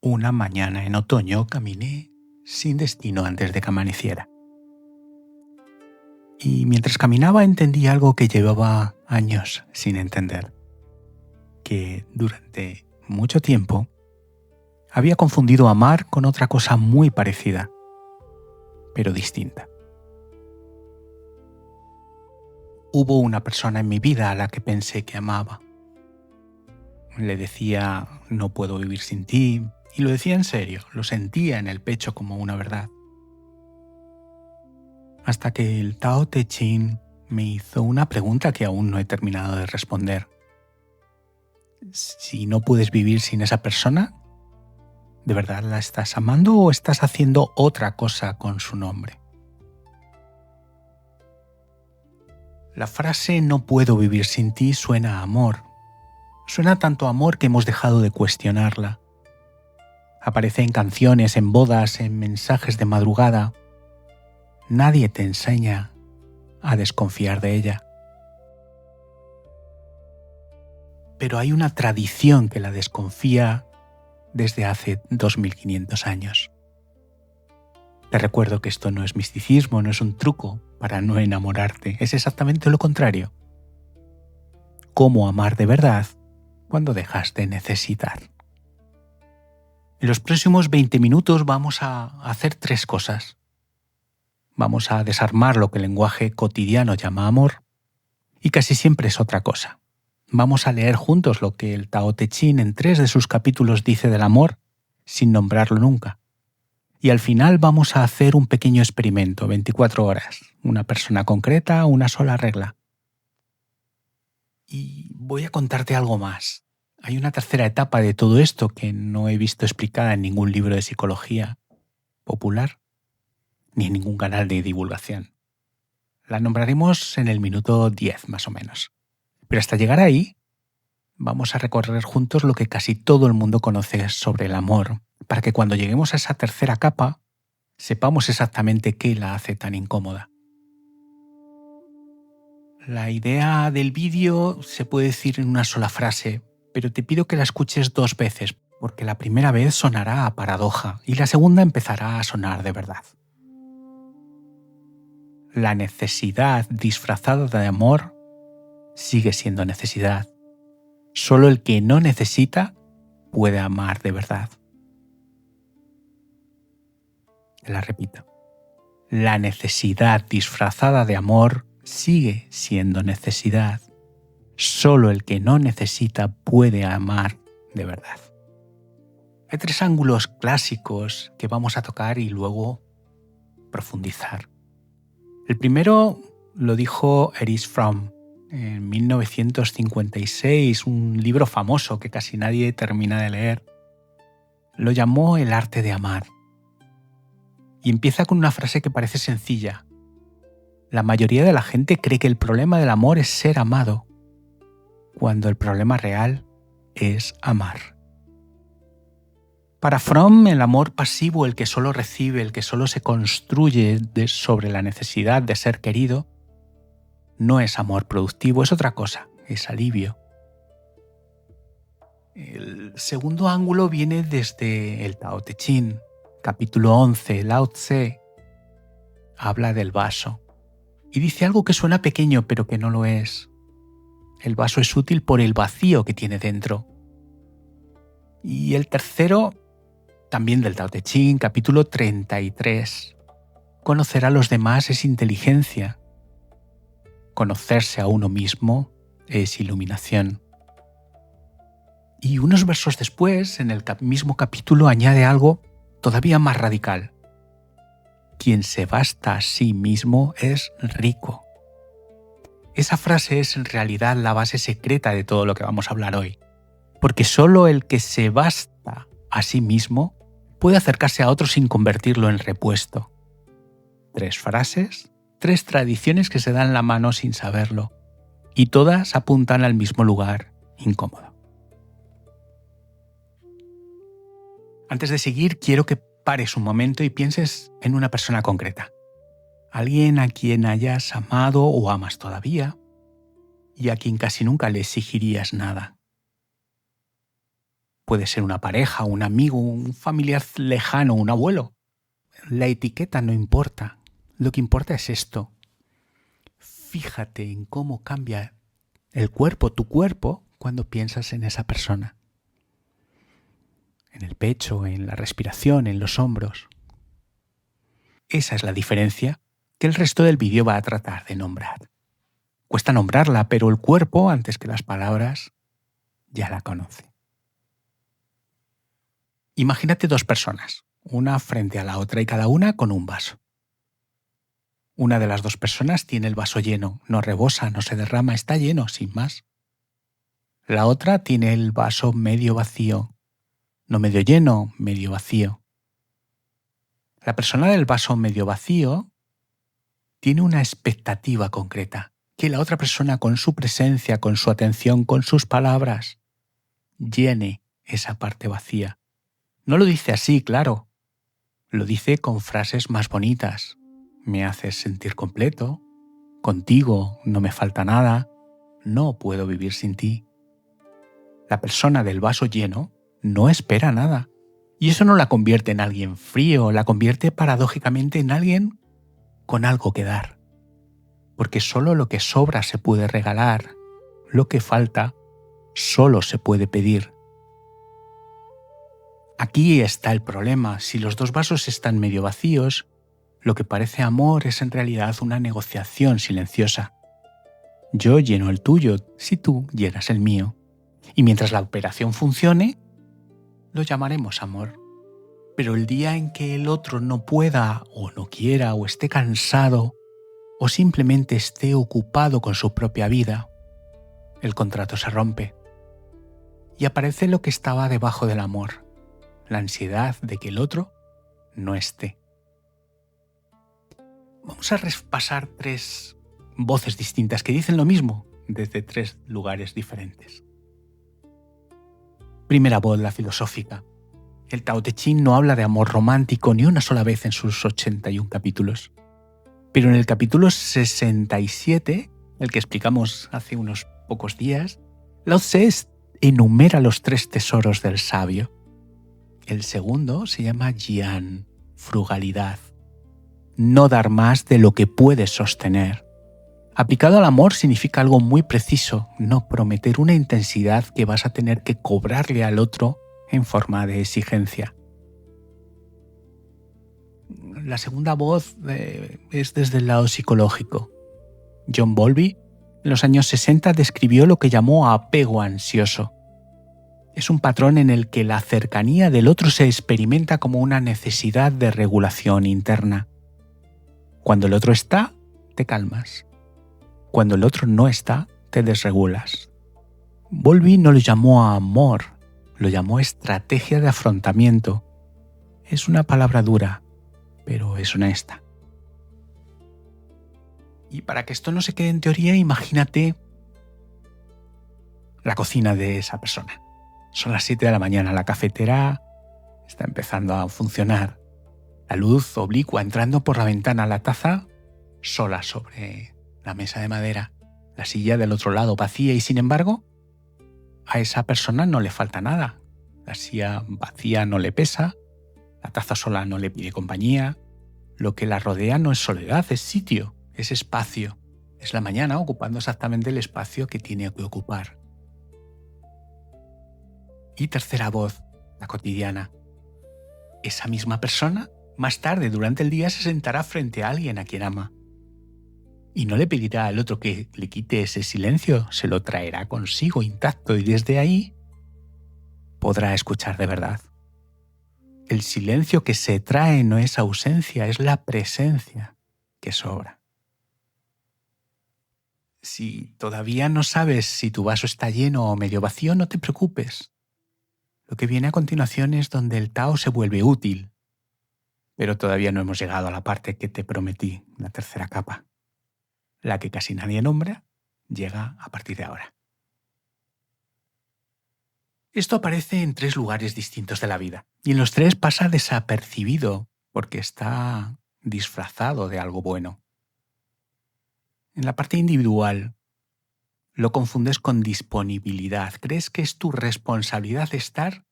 Una mañana en otoño caminé sin destino antes de que amaneciera. Y mientras caminaba entendí algo que llevaba años sin entender, que durante mucho tiempo había confundido amar con otra cosa muy parecida, pero distinta. Hubo una persona en mi vida a la que pensé que amaba. Le decía, no puedo vivir sin ti, y lo decía en serio, lo sentía en el pecho como una verdad. Hasta que el Tao Te Ching me hizo una pregunta que aún no he terminado de responder. Si no puedes vivir sin esa persona, ¿de verdad la estás amando o estás haciendo otra cosa con su nombre? La frase "no puedo vivir sin ti" suena a amor. Suena tanto a amor que hemos dejado de cuestionarla. Aparece en canciones, en bodas, en mensajes de madrugada. Nadie te enseña a desconfiar de ella. Pero hay una tradición que la desconfía desde hace 2500 años. Te recuerdo que esto no es misticismo, no es un truco para no enamorarte, es exactamente lo contrario. ¿Cómo amar de verdad cuando dejas de necesitar? En los próximos 20 minutos vamos a hacer 3 cosas. Vamos a desarmar lo que el lenguaje cotidiano llama amor, y casi siempre es otra cosa. Vamos a leer juntos lo que el Tao Te Ching en 3 de sus capítulos dice del amor, sin nombrarlo nunca. Y al final vamos a hacer un pequeño experimento, 24 horas, una persona concreta, una sola regla. Y voy a contarte algo más. Hay una tercera etapa de todo esto que no he visto explicada en ningún libro de psicología popular, ni en ningún canal de divulgación. La nombraremos en el minuto 10 más o menos. Pero hasta llegar ahí, vamos a recorrer juntos lo que casi todo el mundo conoce sobre el amor, para que cuando lleguemos a esa tercera capa, sepamos exactamente qué la hace tan incómoda. La idea del vídeo se puede decir en una sola frase, pero te pido que la escuches 2 veces, porque la primera vez sonará a paradoja y la segunda empezará a sonar de verdad. La necesidad disfrazada de amor sigue siendo necesidad. Solo el que no necesita puede amar de verdad. La repito. La necesidad disfrazada de amor sigue siendo necesidad. Solo el que no necesita puede amar de verdad. Hay 3 ángulos clásicos que vamos a tocar y luego profundizar. El primero lo dijo Erich Fromm en 1956, un libro famoso que casi nadie termina de leer. Lo llamó El arte de amar. Y empieza con una frase que parece sencilla. La mayoría de la gente cree que el problema del amor es ser amado, cuando el problema real es amar. Para Fromm, el amor pasivo, el que solo recibe, el que solo se construye sobre la necesidad de ser querido, no es amor productivo, es otra cosa, es alivio. El segundo ángulo viene desde el Tao Te Ching, capítulo 11, Lao Tse habla del vaso y dice algo que suena pequeño pero que no lo es. El vaso es útil por el vacío que tiene dentro. Y el tercero, también del Tao Te Ching, capítulo 33. Conocer a los demás es inteligencia. Conocerse a uno mismo es iluminación. Y unos versos después, en el mismo capítulo, añade algo todavía más radical. Quien se basta a sí mismo es rico. Esa frase es en realidad la base secreta de todo lo que vamos a hablar hoy. Porque solo el que se basta a sí mismo puede acercarse a otro sin convertirlo en repuesto. 3 frases, 3 tradiciones que se dan la mano sin saberlo. Y todas apuntan al mismo lugar incómodo. Antes de seguir, quiero que pares un momento y pienses en una persona concreta. Alguien a quien hayas amado o amas todavía y a quien casi nunca le exigirías nada. Puede ser una pareja, un amigo, un familiar lejano, un abuelo. La etiqueta no importa. Lo que importa es esto. Fíjate en cómo cambia el cuerpo, tu cuerpo, cuando piensas en esa persona. En el pecho, en la respiración, en los hombros. Esa es la diferencia que el resto del vídeo va a tratar de nombrar. Cuesta nombrarla, pero el cuerpo, antes que las palabras, ya la conoce. Imagínate dos personas, una frente a la otra y cada una con un vaso. Una de las dos personas tiene el vaso lleno, no rebosa, no se derrama, está lleno, sin más. La otra tiene el vaso medio vacío, no medio lleno, medio vacío. La persona del vaso medio vacío tiene una expectativa concreta, que la otra persona con su presencia, con su atención, con sus palabras, llene esa parte vacía. No lo dice así, claro. Lo dice con frases más bonitas. Me haces sentir completo. Contigo no me falta nada. No puedo vivir sin ti. La persona del vaso lleno no espera nada. Y eso no la convierte en alguien frío, la convierte paradójicamente en alguien con algo que dar. Porque solo lo que sobra se puede regalar. Lo que falta solo se puede pedir. Aquí está el problema. Si los dos vasos están medio vacíos, lo que parece amor es en realidad una negociación silenciosa. Yo lleno el tuyo si tú llenas el mío. Y mientras la operación funcione, lo llamaremos amor. Pero el día en que el otro no pueda o no quiera o esté cansado o simplemente esté ocupado con su propia vida, el contrato se rompe. Y aparece lo que estaba debajo del amor. La ansiedad de que el otro no esté. Vamos a repasar 3 voces distintas que dicen lo mismo desde 3 lugares diferentes. Primera voz, la filosófica. El Tao Te Ching no habla de amor romántico ni una sola vez en sus 81 capítulos. Pero en el capítulo 67, el que explicamos hace unos pocos días, Lao Tse enumera los 3 tesoros del sabio. El segundo se llama Jian, frugalidad. No dar más de lo que puedes sostener. Aplicado al amor significa algo muy preciso, no prometer una intensidad que vas a tener que cobrarle al otro en forma de exigencia. La segunda voz es desde el lado psicológico. John Bowlby, en los años 60, describió lo que llamó apego ansioso. Es un patrón en el que la cercanía del otro se experimenta como una necesidad de regulación interna. Cuando el otro está, te calmas. Cuando el otro no está, te desregulas. Bowlby no lo llamó amor, lo llamó estrategia de afrontamiento. Es una palabra dura, pero es honesta. Y para que esto no se quede en teoría, imagínate la cocina de esa persona. Son las 7 de la mañana, la cafetera está empezando a funcionar. La luz oblicua entrando por la ventana, la taza sola sobre la mesa de madera, la silla del otro lado vacía y sin embargo, a esa persona no le falta nada. La silla vacía no le pesa, la taza sola no le pide compañía. Lo que la rodea no es soledad, es sitio, es espacio. Es la mañana ocupando exactamente el espacio que tiene que ocupar. Y tercera voz, la cotidiana. Esa misma persona, más tarde durante el día, se sentará frente a alguien a quien ama. Y no le pedirá al otro que le quite ese silencio, se lo traerá consigo intacto y desde ahí podrá escuchar de verdad. El silencio que se trae no es ausencia, es la presencia que sobra. Si todavía no sabes si tu vaso está lleno o medio vacío, no te preocupes. Lo que viene a continuación es donde el Tao se vuelve útil. Pero todavía no hemos llegado a la parte que te prometí, la tercera capa. La que casi nadie nombra, llega a partir de ahora. Esto aparece en 3 lugares distintos de la vida, y en los 3 pasa desapercibido porque está disfrazado de algo bueno. En la parte individual, lo confundes con disponibilidad. Crees que es tu responsabilidad estar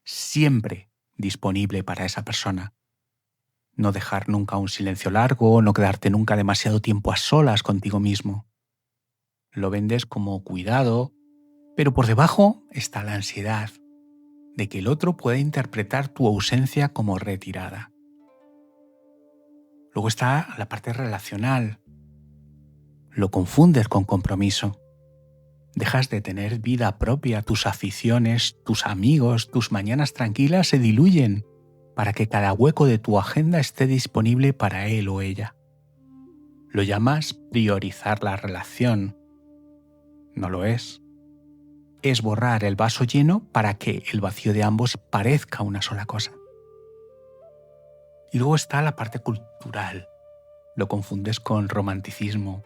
siempre disponible para esa persona. No dejar nunca un silencio largo, no quedarte nunca demasiado tiempo a solas contigo mismo. Lo vendes como cuidado, pero por debajo está la ansiedad de que el otro pueda interpretar tu ausencia como retirada. Luego está la parte relacional. Lo confundes con compromiso. Dejas de tener vida propia, tus aficiones, tus amigos, tus mañanas tranquilas se diluyen para que cada hueco de tu agenda esté disponible para él o ella. Lo llamas priorizar la relación. No lo es. Es borrar el vaso lleno para que el vacío de ambos parezca una sola cosa. Y luego está la parte cultural. Lo confundes con romanticismo.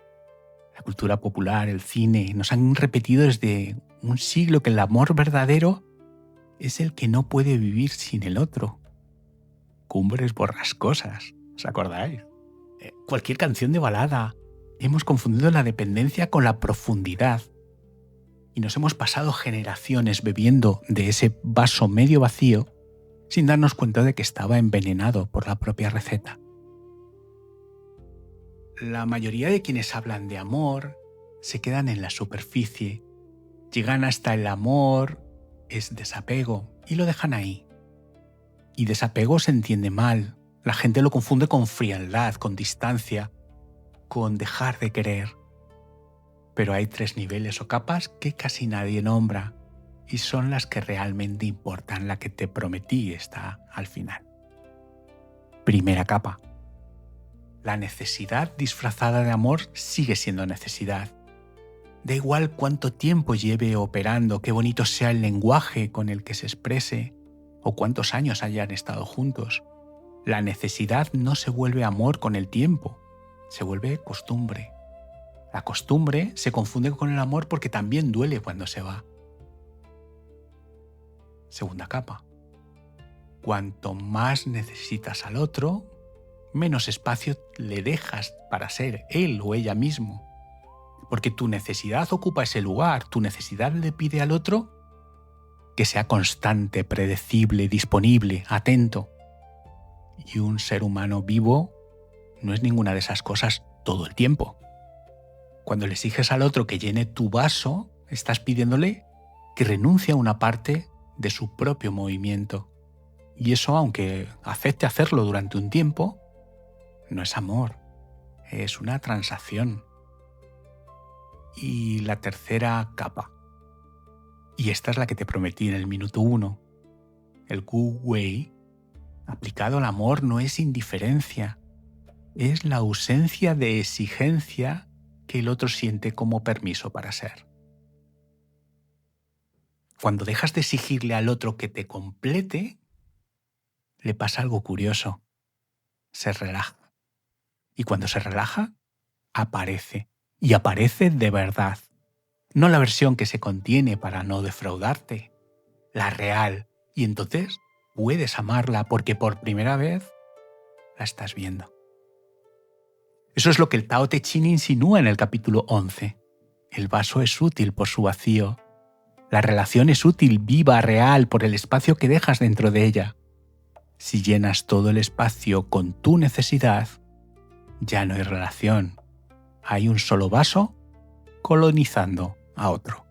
La cultura popular, el cine, nos han repetido desde un siglo que el amor verdadero es el que no puede vivir sin el otro. Cumbres borrascosas, ¿os acordáis? Cualquier canción de balada. Hemos confundido la dependencia con la profundidad. Y nos hemos pasado generaciones bebiendo de ese vaso medio vacío sin darnos cuenta de que estaba envenenado por la propia receta. La mayoría de quienes hablan de amor se quedan en la superficie, llegan hasta el amor es desapego y lo dejan ahí. Y desapego se entiende mal, la gente lo confunde con frialdad, con distancia, con dejar de querer. Pero hay 3 niveles o capas que casi nadie nombra y son las que realmente importan, la que te prometí está al final. Primera capa. La necesidad disfrazada de amor sigue siendo necesidad. Da igual cuánto tiempo lleve operando, qué bonito sea el lenguaje con el que se exprese o cuántos años hayan estado juntos. La necesidad no se vuelve amor con el tiempo, se vuelve costumbre. La costumbre se confunde con el amor porque también duele cuando se va. Segunda capa. Cuanto más necesitas al otro, menos espacio le dejas para ser él o ella mismo. Porque tu necesidad ocupa ese lugar, tu necesidad le pide al otro que sea constante, predecible, disponible, atento. Y un ser humano vivo no es ninguna de esas cosas todo el tiempo. Cuando le exiges al otro que llene tu vaso, estás pidiéndole que renuncie a una parte de su propio movimiento. Y eso, aunque acepte hacerlo durante un tiempo, no es amor, es una transacción. Y la tercera capa. Y esta es la que te prometí en el minuto 1. El Wu Wei, aplicado al amor, no es indiferencia, es la ausencia de exigencia que el otro siente como permiso para ser. Cuando dejas de exigirle al otro que te complete, le pasa algo curioso. Se relaja. Y cuando se relaja, aparece. Y aparece de verdad. No la versión que se contiene para no defraudarte. La real. Y entonces puedes amarla porque por primera vez la estás viendo. Eso es lo que el Tao Te Ching insinúa en el capítulo 11. El vaso es útil por su vacío. La relación es útil, viva, real, por el espacio que dejas dentro de ella. Si llenas todo el espacio con tu necesidad, ya no hay relación. Hay un solo vaso colonizando a otro.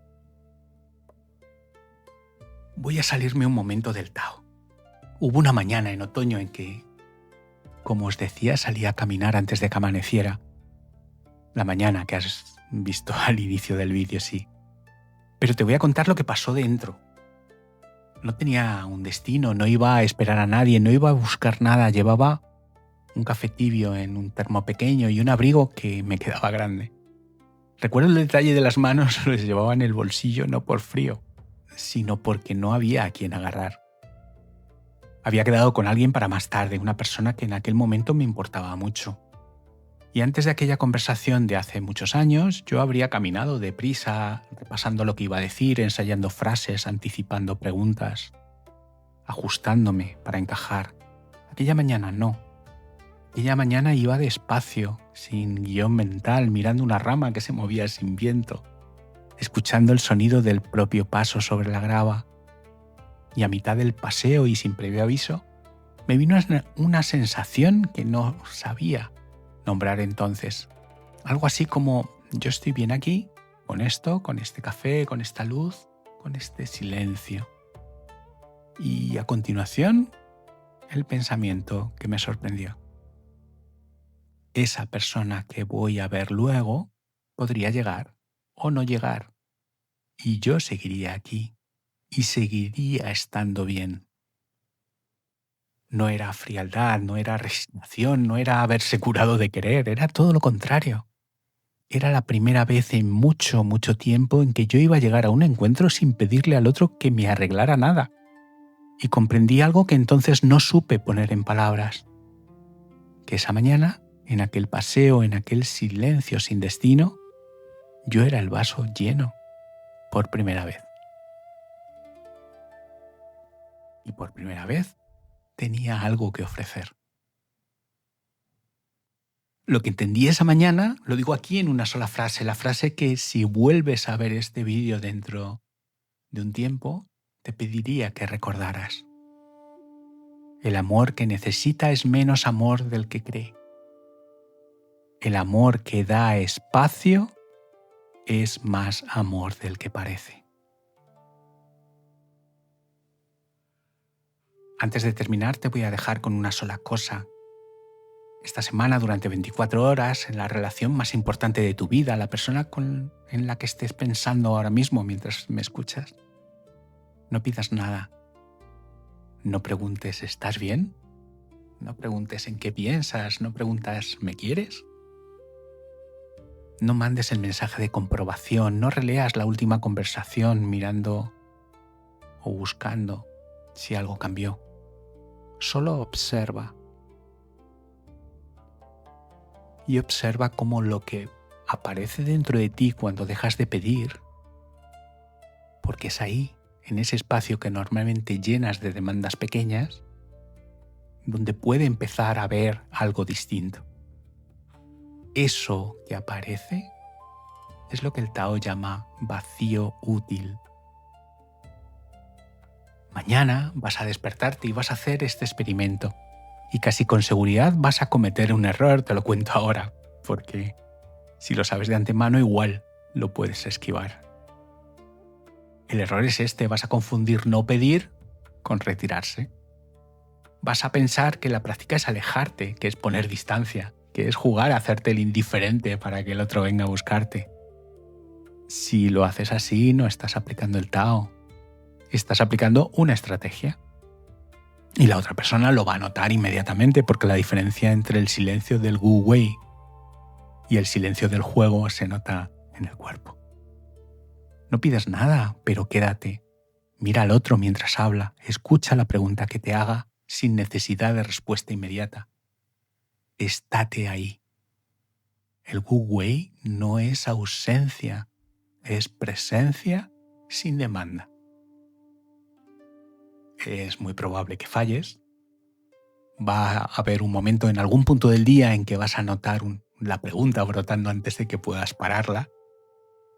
Voy a salirme un momento del Tao. Hubo una mañana en otoño en que, como os decía, salí a caminar antes de que amaneciera. La mañana que has visto al inicio del vídeo, sí. Pero te voy a contar lo que pasó dentro. No tenía un destino, no iba a esperar a nadie, no iba a buscar nada. Llevaba un café tibio en un termo pequeño y un abrigo que me quedaba grande. Recuerdo el detalle de las manos, los llevaba en el bolsillo no por frío, sino porque no había a quien agarrar. Había quedado con alguien para más tarde, una persona que en aquel momento me importaba mucho. Y antes de aquella conversación de hace muchos años, yo habría caminado deprisa, repasando lo que iba a decir, ensayando frases, anticipando preguntas, ajustándome para encajar. Aquella mañana no. Aquella mañana iba despacio, sin guión mental, mirando una rama que se movía sin viento, escuchando el sonido del propio paso sobre la grava. y a mitad del paseo y sin previo aviso, me vino una sensación que no sabía nombrar entonces. Algo así como: yo estoy bien aquí, con esto, con este café, con esta luz, con este silencio. Y a continuación, el pensamiento que me sorprendió: esa persona que voy a ver luego podría llegar o no llegar, y yo seguiría aquí y seguiría estando bien. No era frialdad, no era resignación, no era haberse curado de querer, era todo lo contrario. Era la primera vez en mucho, mucho tiempo en que yo iba a llegar a un encuentro sin pedirle al otro que me arreglara nada. Y comprendí algo que entonces no supe poner en palabras: que esa mañana, en aquel paseo, en aquel silencio sin destino, yo era el vaso lleno por primera vez. Y por primera vez tenía algo que ofrecer. Lo que entendí esa mañana lo digo aquí en una sola frase, la frase que, si vuelves a ver este vídeo dentro de un tiempo, te pediría que recordaras: el amor que necesita es menos amor del que cree. El amor que da espacio es más amor del que parece. Antes de terminar, te voy a dejar con una sola cosa. Esta semana, durante 24 horas, en la relación más importante de tu vida, la persona en la que estés pensando ahora mismo mientras me escuchas, no pidas nada. No preguntes ¿estás bien? No preguntes ¿en qué piensas? No preguntas ¿me quieres? No mandes el mensaje de comprobación, no releas la última conversación mirando o buscando si algo cambió. Solo observa. Y observa cómo lo que aparece dentro de ti cuando dejas de pedir, porque es ahí, en ese espacio que normalmente llenas de demandas pequeñas, donde puede empezar a ver algo distinto. Eso que aparece es lo que el Tao llama vacío útil. Mañana vas a despertarte y vas a hacer este experimento. Y casi con seguridad vas a cometer un error, te lo cuento ahora, porque si lo sabes de antemano igual lo puedes esquivar. El error es este: vas a confundir no pedir con retirarse. Vas a pensar que la práctica es alejarte, que es poner distancia, que es jugar a hacerte el indiferente para que el otro venga a buscarte. Si lo haces así, no estás aplicando el Tao, estás aplicando una estrategia. Y la otra persona lo va a notar inmediatamente, porque la diferencia entre el silencio del Wu Wei y el silencio del juego se nota en el cuerpo. No pidas nada, pero quédate. Mira al otro mientras habla, escucha la pregunta que te haga sin necesidad de respuesta inmediata. Estate ahí. El Wu Wei no es ausencia, es presencia sin demanda. Es muy probable que falles. Va a haber un momento en algún punto del día en que vas a notar la pregunta brotando antes de que puedas pararla.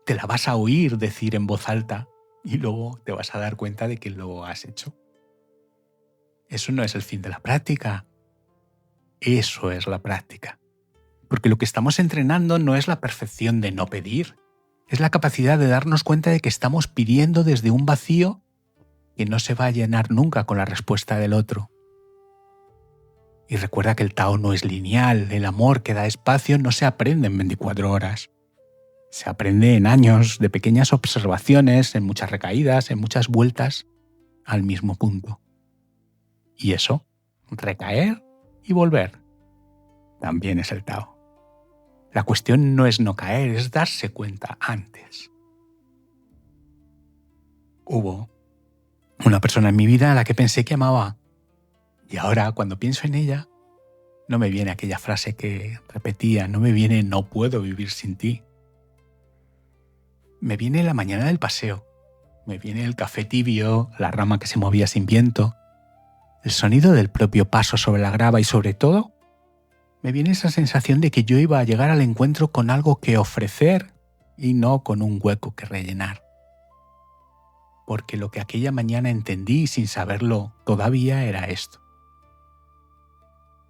Te la vas a oír decir en voz alta y luego te vas a dar cuenta de que lo has hecho. Eso no es el fin de la práctica. Eso es la práctica. Porque lo que estamos entrenando no es la perfección de no pedir. Es la capacidad de darnos cuenta de que estamos pidiendo desde un vacío que no se va a llenar nunca con la respuesta del otro. Y recuerda que el Tao no es lineal. El amor que da espacio no se aprende en 24 horas. Se aprende en años de pequeñas observaciones, en muchas recaídas, en muchas vueltas al mismo punto. Y eso, recaer y volver, también es el Tao. La cuestión no es no caer, es darse cuenta antes. Hubo una persona en mi vida a la que pensé que amaba, y ahora cuando pienso en ella, no me viene aquella frase que repetía, no me viene no puedo vivir sin ti. Me viene la mañana del paseo, me viene el café tibio, la rama que se movía sin viento, el sonido del propio paso sobre la grava y sobre todo, me viene esa sensación de que yo iba a llegar al encuentro con algo que ofrecer y no con un hueco que rellenar. porque lo que aquella mañana entendí sin saberlo todavía era esto.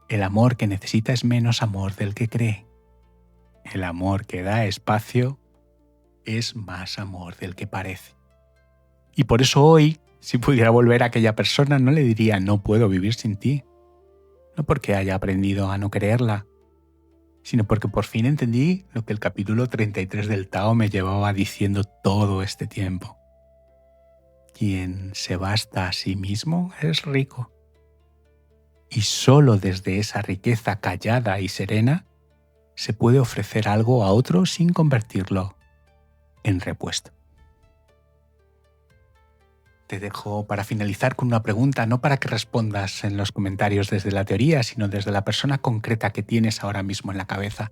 El amor que necesita es menos amor del que cree. El amor que da espacio es más amor del que parece. Y por eso hoy, si pudiera volver a aquella persona, no le diría no puedo vivir sin ti. No porque haya aprendido a no quererla, sino porque por fin entendí lo que el capítulo 33 del Tao me llevaba diciendo todo este tiempo. Quien se basta a sí mismo es rico. Y solo desde esa riqueza callada y serena se puede ofrecer algo a otro sin convertirlo en repuesto. Te dejo para finalizar con una pregunta, no para que respondas en los comentarios desde la teoría, sino desde la persona concreta que tienes ahora mismo en la cabeza.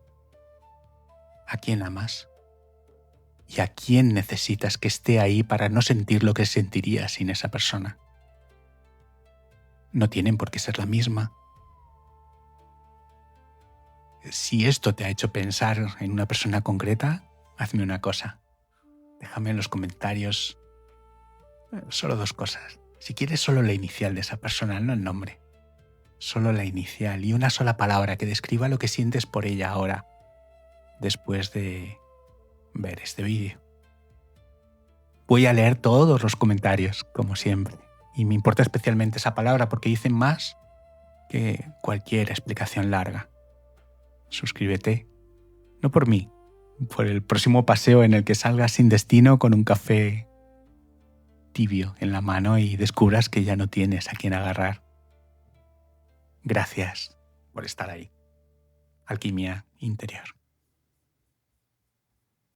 ¿A quién amas? ¿Y a quién necesitas que esté ahí para no sentir lo que sentirías sin esa persona? No tienen por qué ser la misma. Si esto te ha hecho pensar en una persona concreta, hazme una cosa. Déjame en los comentarios solo 2 cosas. Si quieres, solo la inicial de esa persona, no el nombre. Solo la inicial y una sola palabra que describa lo que sientes por ella ahora, después de ver este vídeo. Voy a leer todos los comentarios, como siempre, y me importa especialmente esa palabra porque dicen más que cualquier explicación larga. Suscríbete, no por mí, por el próximo paseo en el que salgas sin destino con un café tibio en la mano y descubras que ya no tienes a quién agarrar. Gracias por estar ahí. Alquimia Interior.